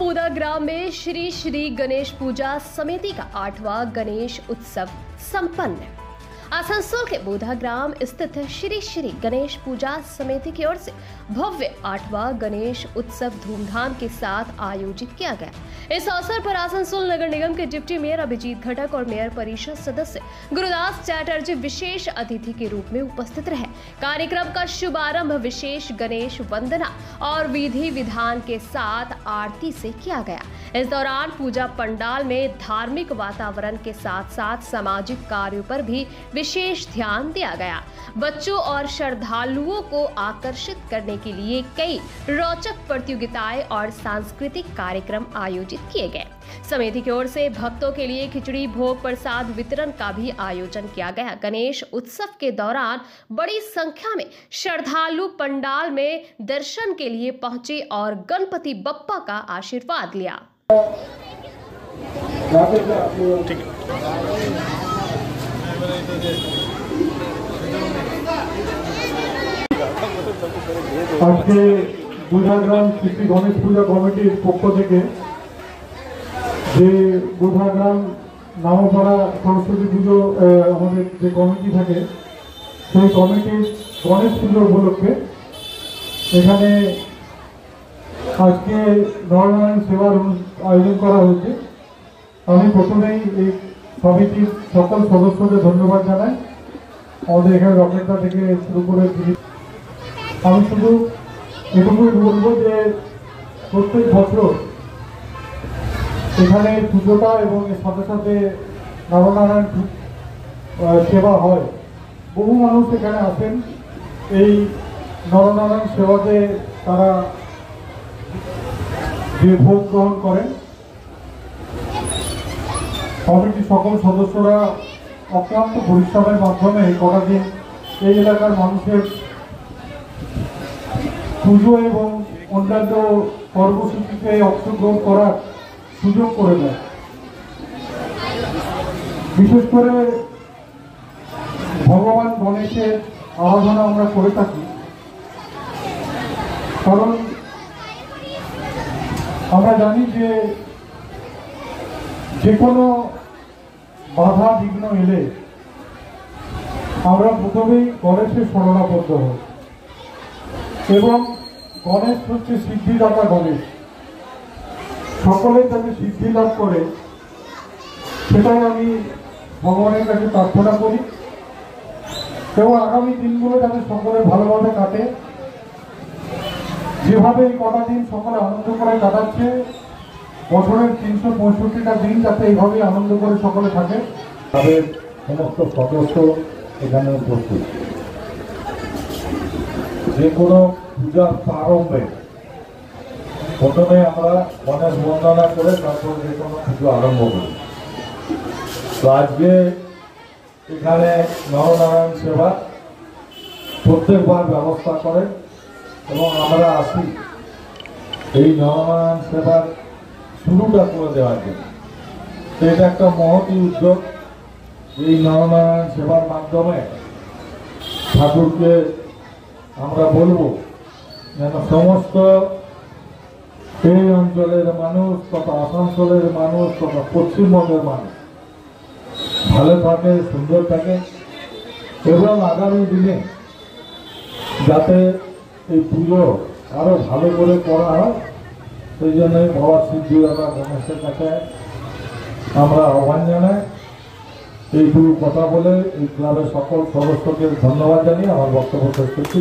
बूदा ग्राम में श्री श्री गणेश पूजा समिति का 8वां गणेश उत्सव संपन्न। आसनसोल के बूदा ग्राम स्थित श्री श्री गणेश पूजा समिति की ओर से भव्य 8वां गणेश उत्सव धूमधाम के साथ आयोजित किया गया। इस अवसर पर आसनसोल नगर निगम के डिप्टी मेयर अभिजीत घटक और मेयर परिषद सदस्य गुरुदास चैटर्जी विशेष अतिथि के रूप में उपस्थित रहे। कार्यक्रम का शुभारंभ विशेष गणेश वंदना और विधि विधान के साथ आरती से किया गया। इस दौरान पूजा पंडाल में धार्मिक वातावरण के साथ साथ सामाजिक कार्यों पर भी विशेष ध्यान दिया गया। बच्चों और श्रद्धालुओं को आकर्षित करने के लिए कई रोचक प्रतियोगिताएं और सांस्कृतिक कार्यक्रम आयोजित किए गए। समिति की ओर से भक्तों के लिए खिचड़ी भोग प्रसाद वितरण का भी आयोजन किया गया। गणेश उत्सव के दौरान बड़ी संख्या में श्रद्धालु पंडाल में दर्शन के लिए पहुंचे और गणपति बप्पा का आशीर्वाद लिया। आज के बुधाग्राम श्री गणेश पूजा कमिटी पक्ष থেকে যে বুধাগ্রাম নামপাড়া সরস্বতী পুজো আমাদের যে কমিটি থাকে সেই কমিটির গণেশ পুজো উপলক্ষে এখানে আজকে নরনারায়ণ সেবার আয়োজন করা হয়েছে। আমি প্রথমেই এই কমিটির সকল সদস্যদের ধন্যবাদ জানাই। আমাদের এখানে রকেটটা থেকে শুরু করে আমি শুধু এটুকুই বলবো যে প্রত্যেক বছর এখানে পুজোটা এবং এর সাথে সাথে নরনারায়ণ সেবা হয়। বহু মানুষ এখানে আসেন এই নরনারায়ণ সেবাতে তারা যে ভোগ গ্রহণ করেন। কমিটির সকল সদস্যরা অক্লান্ত পরিশ্রমের মাধ্যমে কটা দিন এই এলাকার মানুষের পুজো এবং অন্যান্য কর্মসূচিতে অংশগ্রহণ করার সুযোগ করে দেয়। বিশেষ করে ভগবান গণেশের আরাধনা আমরা করে থাকি, কারণ আমরা জানি যে কোনো বাধা বিঘ্ন এলে আমরা প্রথমেই গণেশের শরণাপন্ন হই এবং গণেশ হচ্ছে সিদ্ধিদাতা গণেশ। সকলে যাতে সিদ্ধি লাভ করে সেটাই আমি ভগবানের কাছে প্রার্থনা করি এবং আগামী দিনগুলো যাতে সকলে ভালোভাবে কাটে। যেভাবে এই কটা দিন সকলে আনন্দ করে কাটাচ্ছে, বছরের 365টা দিন যাতে এইভাবেই আনন্দ করে সকলে থাকে। তাদের সমস্ত সদস্য এখানে উপস্থিত। যে কোনো পূজার প্রারম্ভে প্রথমে আমরা গণেশ বন্দনা করে তারপর যে কোনো পুজো আরম্ভ করি। তো আজকে এখানে নরনারায়ণ সেবা প্রত্যেকবার ব্যবস্থা করে এবং আমরা আসি এই নরনারায়ণ সেবার শুরুটা করে দেওয়ার জন্য। তো এটা একটা মহতী উদ্যোগ। এই নরনারায়ণ সেবার মাধ্যমে ঠাকুরকে আমরা বলবো যেন সমস্ত এই অঞ্চলের মানুষ তথা আসানসোলের মানুষ তথা পশ্চিমবঙ্গের মানুষ ভালো থাকে, সুন্দর থাকে এবং আগামী দিনে যাতে এই পুজো আরো ভালো করে করা হয় সেই জন্যই বাবা সিদ্ধিদাতা গণেশের কাছে আমরা আহ্বান জানাই। এইটুকু কথা বলে এই ক্লাবের সকল সদস্যকে ধন্যবাদ জানিয়ে আমার বক্তব্য শেষ করছি।